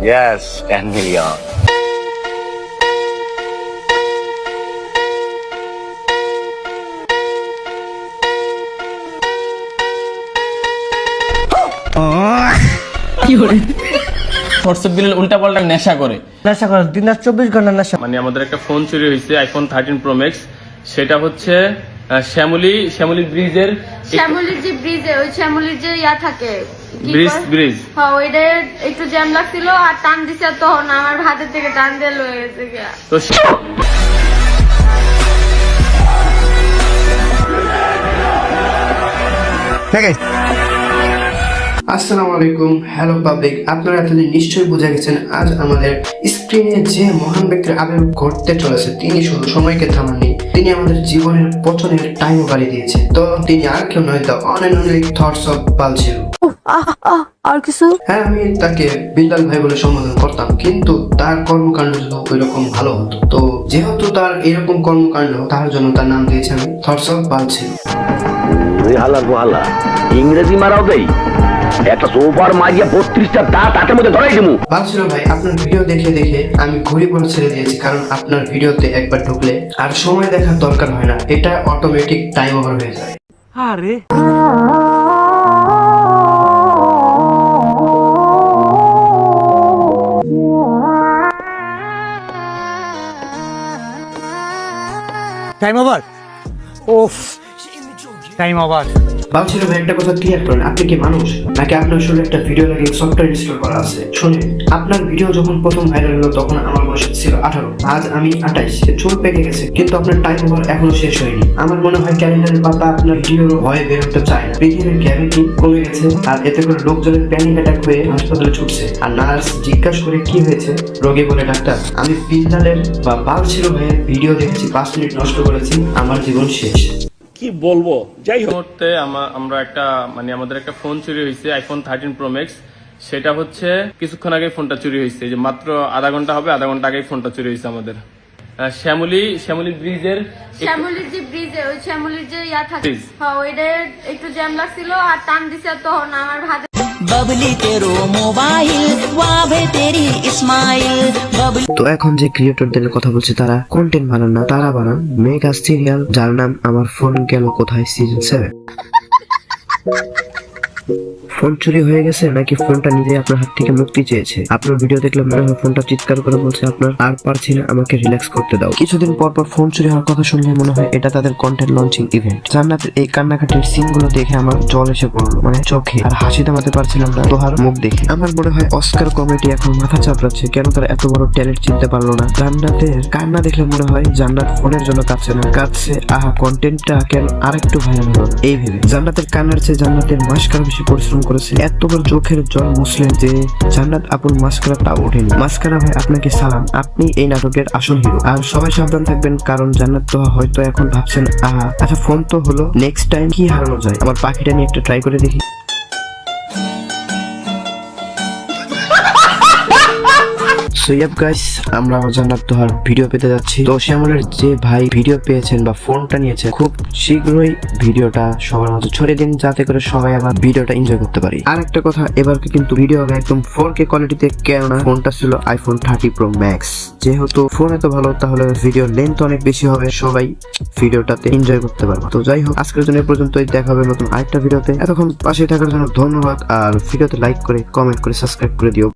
Yes, 10 million. WhatsApp উল্টা পাল্টা নেশা করে দিন রাত 24 ঘন্টা নেশা। মানে আমাদের একটা ফোন চুরি হয়েছে, আইফোন 13 প্রো ম্যাক্স। সেটা হচ্ছে শ্যামলী ব্রিজের শ্যামলীর যে ব্রিজে ওই শ্যামলীর যে থাকে ব্রিজ হ্যাঁ ওইটা একটু জ্যাম লাগছিল আর টান দিছে তখন আমার হাতের থেকে টান দিয়ে লয়ে গেছে গিয়া। তো আসসালামু আলাইকুম, হ্যালো পাবলিক। আপনারা এতদিন নিশ্চয়ই বুঝে গেছেন আজ আমাদের স্ক্রিনে যে মহান ব্যক্তির আবির্ভাব ঘটতে চলেছে তিনি শুধু সময়কে থামাননি, তিনি আমাদের জীবনের পতনের টাইমও বাড়িয়ে দিয়েছে। তো তিনি আর কেউ নয়, the one and only thoughts of বালছিরু। আর কিছু? হ্যাঁ, আমি তাকে বিল্লাল ভাই বলে সম্বোধন করতাম, কিন্তু তার কর্মকাণ্ড যদি ওই রকম ভালো হতো। তো যেহেতু তার এরকম কর্মকাণ্ড, তার জন্য তার নাম দিয়েছে আমি থটস অফ বালছিরু। ইংরেজি মারাও দেই একটা সোফার মারিয়া 32টা দাঁত হাতের মধ্যে ধরাই দিমু। বালছিরু ভাই, আপনার ভিডিও দেখে দেখে আমি ঘুরি পড়ে ছেড়ে দিয়েছি, কারণ আপনার ভিডিওতে একবার ঢুকলে আর সময় দেখার দরকার হয় না, এটা অটোমেটিক টাইম ওভার হয়ে যায়। আরে টাইম ওভার। ওফ, টাইম ওভার। বালছিরু ভাই, একটা কথা ক্লিয়ার করেন, আপনি কি মানুষ নাকি আপনার শুধু একটা ভিডিও লাগে সফটওয়্যার ইনস্টল করা আছে? শুনুন, আপনার ভিডিও যখন প্রথম ভাইরাল হলো তখন আমার বয়স ছিল 18, আজ আমি 28। চুল পেকে গেছে, কিন্তু আপনার টাইম ওভার এখনো শেষ হয়নি। আমার মনে হয় ক্যালেন্ডারের পাতা আপনার ভিডিওর ভয়ে বের হতে চায় না। পৃথিবীর গ্র্যাভিটি কমে গেছে, আর এতে করে লোকজনের প্যানিক অ্যাটাক হয়ে হাসপাতালে ছুটছে, আর নার্স জিজ্ঞাসা করে কি হয়েছে, রোগী বলে ডাক্তার আমি বিল্লালের বা বালছিরু ভাইয়ের ভিডিও দেখেছি, 5 মিনিট নষ্ট করেছি, আমার জীবন শেষ। কি বলবো, যাই হোক। মুহূর্তে আমরা একটা আমাদের একটা ফোন চুরি হয়েছে, আইফোন 13 প্রো ম্যাক্স। সেটা হচ্ছে কিছুক্ষণ আগে ফোনটা চুরি হয়েছে, যে মাত্র আধা ঘন্টা হবে, আধা ঘন্টা আগেই ফোনটা চুরি হয়েছে আমাদের। শ্যামলী ব্রিজের শ্যামলীর যে ব্রিজে ওই শ্যামলীর যে থাকে Bridge। হ্যাঁ ওইটা একটু জ্যাম লাগছিল আর টান দিছে তখন আমার হাতে बबली तेरो मोबाइल वाभे तेरी इस्माइल बबली। তো এখন যে ক্রিয়েটরদের কথা বলছি তারা কন্টেন্ট বানান না, তারা বানান মেগা সিরিয়াল, যার নাম আমার ফোন গেল কোথায় সিজন 7। ফোন চুরি হয়ে গেছে নাকি ফোনটা নিজে আপনার হাত থেকে মুক্তি চেয়েছে? আপনার ভিডিও দেখলে মনে হয় ফোনটা চিৎকার করে বলছে আপনার আর পারছি না, আমাকে রিল্যাক্স করতে দাও। কিছুদিন পর পর ফোন চুরি হওয়ার কথা শুনলে মনে হয় এটা তাদের কন্টেন্ট লঞ্চিং ইভেন্ট। জান্নাতের এই কান্নাকাটির সিন গুলো দেখে আমার জল এসে পড়লো, মানে চোখে, আর হাসি থামাতে পারছিলাম না তোহার মুখ দেখে। আমার মনে হয় অস্কার কমিটি এখন মাথা চাপড়াচ্ছে, কেন তারা এত বড় ট্যালেন্ট চিনতে পারলো না। জান্নাতের কান্না দেখলে মনে হয় জান্নাত ফোনের জন্য কাঁদছে না, কাঁদছে আহা কন্টেন্টটা কেন আরেকটু ভাইরাল হলো এই ভেবে। জান্নাতের কান্নার চেয়ে জান্নাতের মাস্কারা বেশি পরিশ্রম করেছে, এতবার চোখের জল মুছলেন যে জান্নাত আপুর মাস্কারাটা ওঠেনি। মাস্কারা ভাই, আপনাকে সালাম, আপনি এই নাটকের আসল হিরো। আর সবাই সাবধান থাকবেন, কারণ জান্নাত তো হয়তো এখন ভাবছেন আহা আচ্ছা ফোন তো হলো, নেক্সট টাইম কি হারানো যায়, আমার পাখিটা নিয়ে একটা ট্রাই করে দেখি। সো ইয়াপ গাইস, আমরা জান্নাত তোহার ভিডিও পেতে যাচ্ছি। তো শ্যামলের যে ভাই ভিডিও পেয়েছেন বা ফোনটা নিয়েছেন, খুব শীঘ্রই ভিডিওটা সবার মাঝে ছড়িয়ে দিন, যাতে করে সবাই আবার ভিডিওটা এনজয় করতে পারি। আর একটা কথা, এবার কিন্তু ভিডিও হবে একদম 4K কোয়ালিটিতে, কেননা ফোনটা ছিল আইফোন 30 প্রো ম্যাক্স। যেহেতু ফোন এত ভালো, তাহলে ভিডিওর লেন্থ অনেক বেশি হবে, সবাই ভিডিওটাতে এনজয় করতে পারবে। তো যাই হোক, আজকের জন্য এই পর্যন্তই, দেখা হবে নতুন আরেকটা ভিডিওতে। এতক্ষণ পাশে থাকার জন্য ধন্যবাদ, আর ভিডিওতে লাইক করে কমেন্ট করে সাবস্ক্রাইব করে দিও।